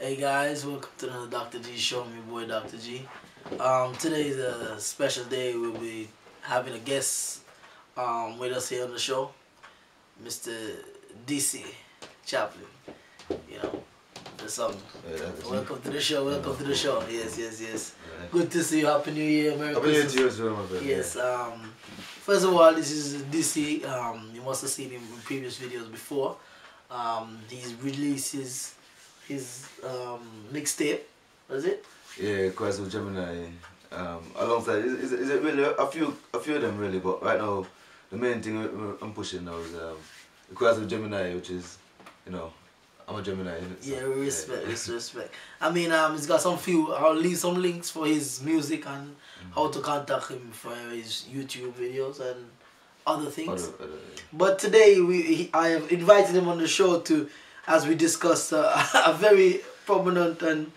Hey guys, welcome to another Dr. G show. My boy Dr. G. Today is a special day. We'll be having a guest with us here on the show, Mr. DC Chaplin. You know, the song. Welcome to the show. Welcome to the show. Yes. Yeah. Good to see you. Happy New Year, Merry Happy New Year Christmas. to you as well, my brother. Yes. First of all, this is DC. You must have seen him in previous videos before. He's released his mixtape, was it? Yeah, Quest with Gemini. Alongside, is it really a few of them really? But right now, the main thing I'm pushing now is the Quest with Gemini, which is, you know, I'm a Gemini. So, yeah, respect. I mean, he's got I'll leave some links for his music and how to contact him for his YouTube videos and other things. But today I have invited him on the show to, as we discussed, a very prominent and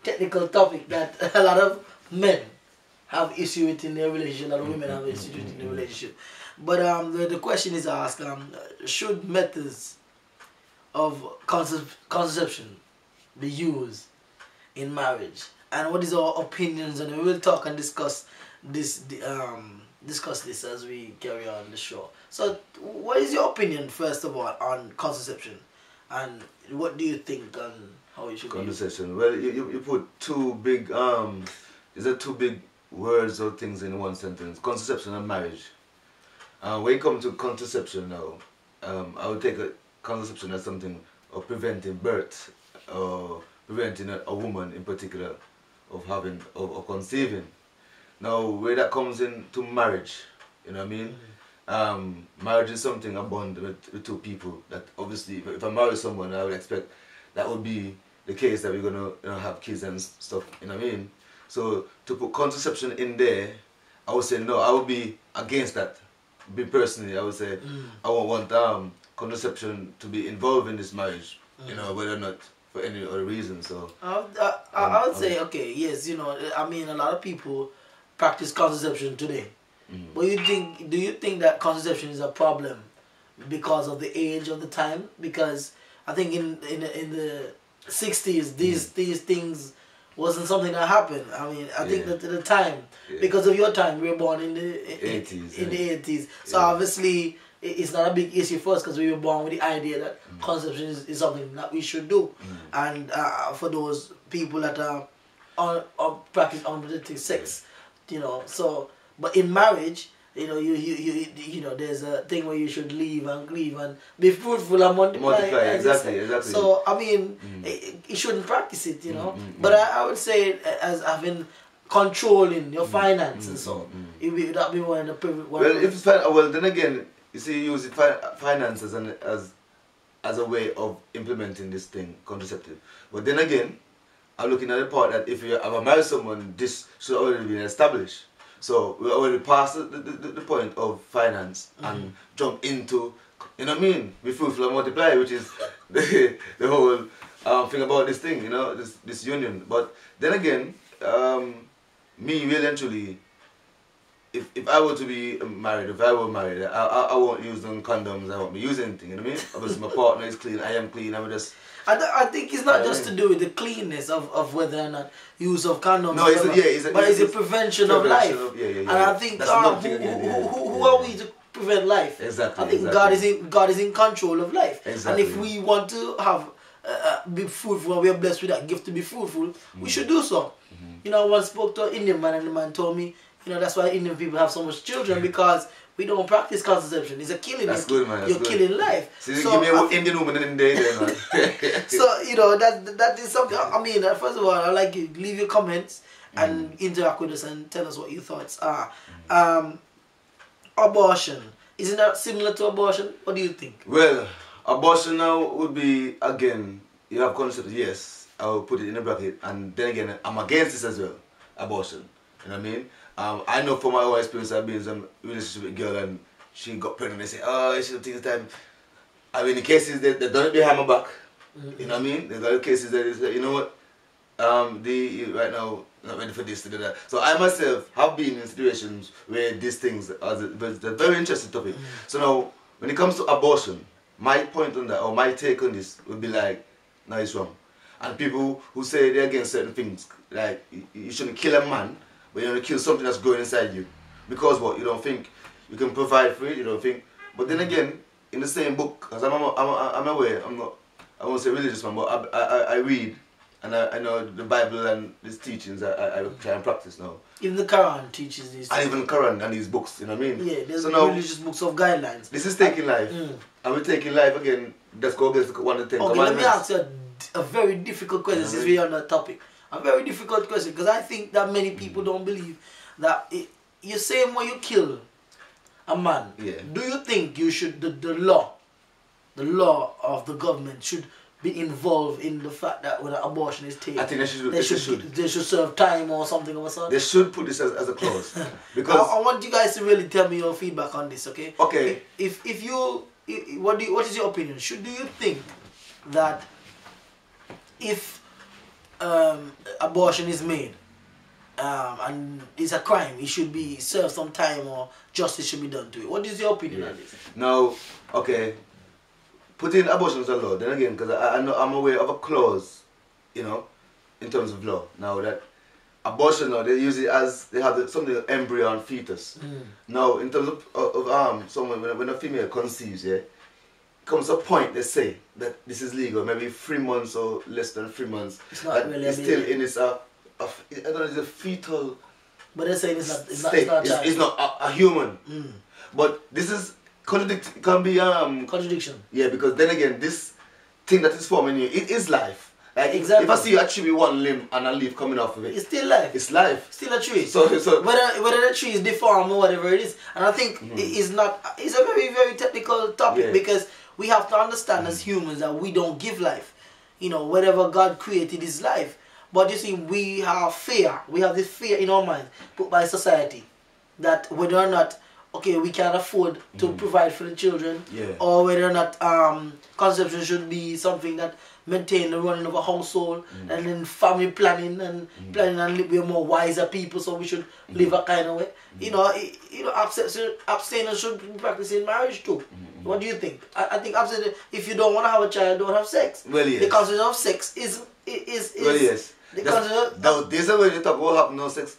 technical topic that a lot of men have issue with in their relationship, a lot of women have issue with in their relationship. But the question is asked, should methods of contraception be used in marriage? And what is our opinions? And we will talk and discuss this as we carry on the show. So, what is your opinion, first of all, on contraception? And what do you think on how it should be used? Contraception. Well, you put two big, is there two big words or things in one sentence? Contraception and marriage. When it comes to contraception now, I would take contraception as something of preventing birth, or preventing a woman in particular of conceiving. Now, where that comes into marriage, you know what I mean? Marriage is something, a bond with two people that obviously, if I marry someone, I would expect that would be the case, that we're going to have kids and stuff, you know what I mean? So, to put contraception in there, I would say no, I would be against that. Me personally, I would say I won't want contraception to be involved in this marriage, you know, whether or not for any other reason. So I would say, okay, yes, you know, I mean, a lot of people practice contraception today. But do you think that contraception is a problem because of the age of the time? Because I think in the 60s, these things wasn't something that happened. I mean, I think that at the time, because of your time, we were born in the 80s. In the 80s. So obviously, it's not a big issue for us because we were born with the idea that contraception is something that we should do. And for those people that are practice unprotected sex, you know. So, but in marriage, you know, you know, there's a thing where you should leave and cleave and be fruitful and multiply. Exactly. So I mean, you shouldn't practice it, you know. But I would say as having controlling your finances, so it would be more in the perfect one. Well, then again, you see, you use finances as a way of implementing this thing, contraceptive. But then again, I'm looking at the part that if you ever marry someone, this should already be established. So we already passed the point of finance and jump into, you know what I mean, be fruitful and multiply, which is the whole thing about this thing, you know, this union. But then again, me really and truly, if I were to be married, if I were married, I won't use them condoms, I won't be using anything, you know what I mean? Obviously my partner is clean, I am clean, I would just... I think it's not just to do with the cleanness of whether or not use of condoms, no, it's a prevention of life. And I think who are we to prevent life? Exactly. I think God is in control of life. Exactly. And if we want to have be fruitful, and we are blessed with that gift to be fruitful, we should do so. You know, I once spoke to an Indian man, and the man told me, you know, that's why Indian people have so much children, because we don't practice contraception. It's a killing. That's good, man. You're killing life. So give me an Indian woman in there, man. So, you know, that is something. I mean, first of all, I'd like you to leave your comments and interact with us and tell us what your thoughts are. Abortion. Isn't that similar to abortion? What do you think? Well, abortion now would be, again, you have contraception, yes. I will put it in a bracket. And then again, I'm against this as well. Abortion. You know what I mean? I know from my own experience, I've been in some relationship with a girl and she got pregnant. They say, oh, she don't take the time. I mean, in cases they've done it behind my back. You know what I mean? There's other cases that is, you know what? Right now, not ready for this, that. So I myself have been in situations where these things are a very interesting topic. So now, when it comes to abortion, my point on that, or my take on this, would be like, now it's wrong. And people who say they're against certain things, like you shouldn't kill a man, but you want to kill something that's growing inside you. Because what? You don't think you can provide for it, you don't think. But then again, in the same book, because I'm aware, I won't say religious man, but I read, and I know the Bible and these teachings I try and practice now. Even the Quran teaches these things. And even the Quran and these books, you know what I mean? Yeah, there's so now, religious books of guidelines. This is taking life. And we're taking life again, let's go against one of the 10 commandments. Let me ask you a very difficult question since we're on that topic. A very difficult question, because I think that many people don't believe that you say when you kill a man, do you think you should, the law of the government should be involved in the fact that when an abortion is taken, I think they should serve time or something of a sort? They should put this as a clause. Because I want you guys to really tell me your feedback on this, okay? Okay. What is your opinion? Do you think that if abortion is made and it's a crime, it should be served some time or justice should be done to it? What is your opinion on this? Now, okay, putting abortion as a law, then again, because I'm aware of a clause, you know, in terms of law. Now that abortion, now they use it as, they have something like embryo and fetus. Now, in terms of someone, when a female conceives, comes a point they say that this is legal, maybe 3 months or less than 3 months. It's not really it's still in its I don't know, it's a fetal. But they're saying it's not it's not a human. But this is can be contradiction. Yeah, because then again, this thing that is forming you, it is life. Like exactly. If I see you actually one limb and a leaf coming off of it, it's still life. It's life. Still a tree. So whether the tree is deformed or whatever it is, and I think it's a very, very technical topic because we have to understand as humans that we don't give life. You know, whatever God created is life. But you see, we have fear. We have this fear in our mind put by society that whether or not, okay, we can't afford to provide for the children, or whether or not conception should be something that maintain the running of a household, and then family planning and we're more wiser people, so we should live a kind of way. You know, abstinence should be practiced in marriage too. What do you think? I think abstinence, if you don't want to have a child, don't have sex. Well, yes. The concept of sex is well, yes. There's a way you talk about having no sex.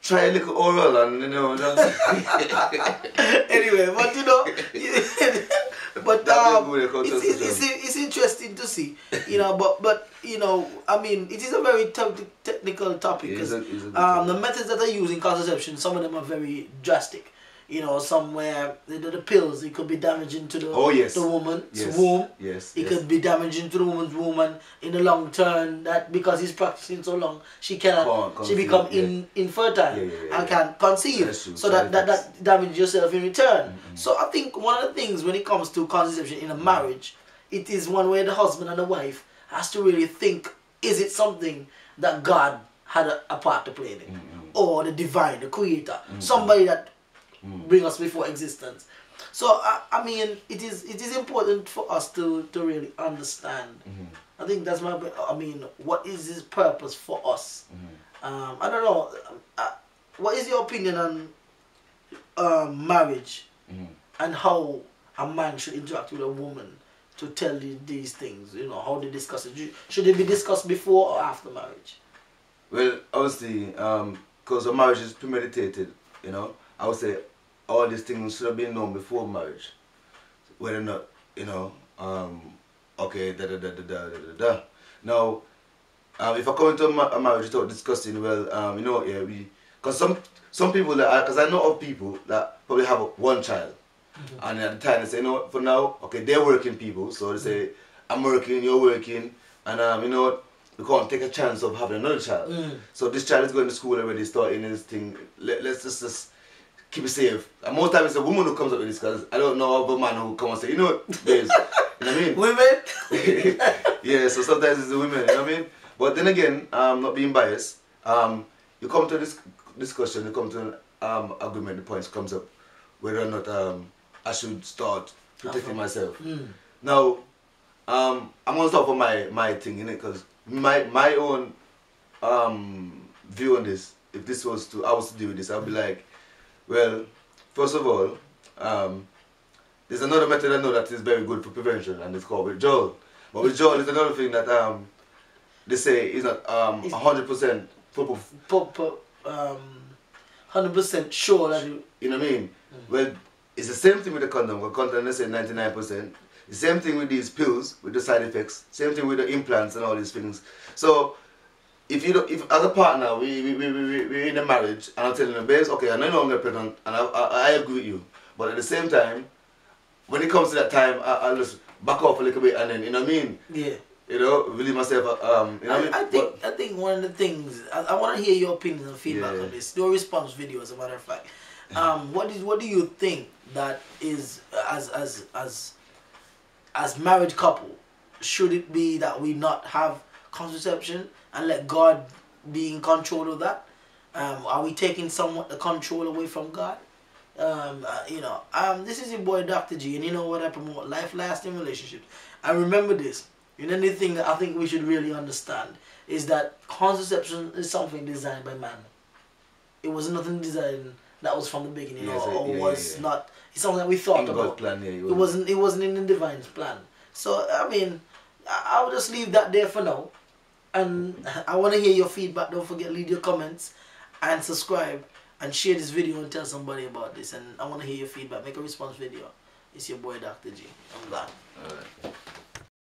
Try a little oral and, you know. Anyway, but you know, but it's interesting to see, you know. But you know, I mean, it is a very technical topic because the methods that they use in contraception, some of them are very drastic. You know, somewhere the pills, it could be damaging to the woman's womb. It could be damaging to the woman's womb, and in the long term, that because he's practicing so long, she cannot, she become infertile and can't conceive. So that damages yourself in return. So I think one of the things when it comes to contraception in a marriage, it is one where the husband and the wife has to really think: is it something that God had a part to play in it, or the divine, the Creator, somebody that bring us before existence? So I mean, it is important for us to really understand. I think that's I mean, what is his purpose for us? I don't know. What is your opinion on marriage and how a man should interact with a woman to tell these things? You know, how they discuss it. Should it be discussed before or after marriage? Well, obviously, because a marriage is premeditated, you know, I would say all these things should have been known before marriage. Whether or not, you know, okay, Now, if I come into a marriage without discussing, well, you know, because some people, because I know of people that probably have one child, and at the time they say, you know, for now, okay, they're working people, so they say, I'm working, you're working, and you know, we can't take a chance of having another child. So this child is going to school already, starting this thing. Let's just keep it safe. And most times it's a woman who comes up with this, because I don't know of a man who comes and say, you know, babes, you know what I mean? Women? Yeah, so sometimes it's the women, you know what I mean? But then again, not being biased, you come to this discussion, you come to an agreement, the points comes up, whether or not I should start protecting myself. Now, I'm going to start for my thing, innit? Because my own view on this, if this was to, I was to do with this, I'd be like, well, first of all, there's another method I know that is very good for prevention, and it's called withdrawal. But withdrawal is another thing that they say is not 100% 100% sure that you know what I mean? Well, it's the same thing with the condom. The condom, they say 99%. The same thing with these pills, with the side effects. Same thing with the implants and all these things. So, if as a partner, we're in a marriage, and I'm telling the babes, okay, I know I'm not pregnant, and I agree with you. But at the same time, when it comes to that time, I'll just back off a little bit, and then, you know what I mean? Yeah. You know, relieve myself, you know what I mean? I think one of the things, I want to hear your opinions and feedback on this. Your response video, as a matter of fact. What do you think that is, as married couple, should it be that we not have contraception and let God be in control of that? Are we taking somewhat the control away from God? This is your boy Dr. G, and you know what I promote? Life-lasting relationships. And remember this, and anything that I think we should really understand is that contraception is something designed by man. It was nothing designed that was from the beginning, not. It's something that we thought about. Plan, it wasn't in the divine's plan. So I mean, I'll just leave that there for now. And I want to hear your feedback. Don't forget, leave your comments and subscribe and share this video and tell somebody about this. And I want to hear your feedback. Make a response video. It's your boy Dr. G. I'm glad. Alright.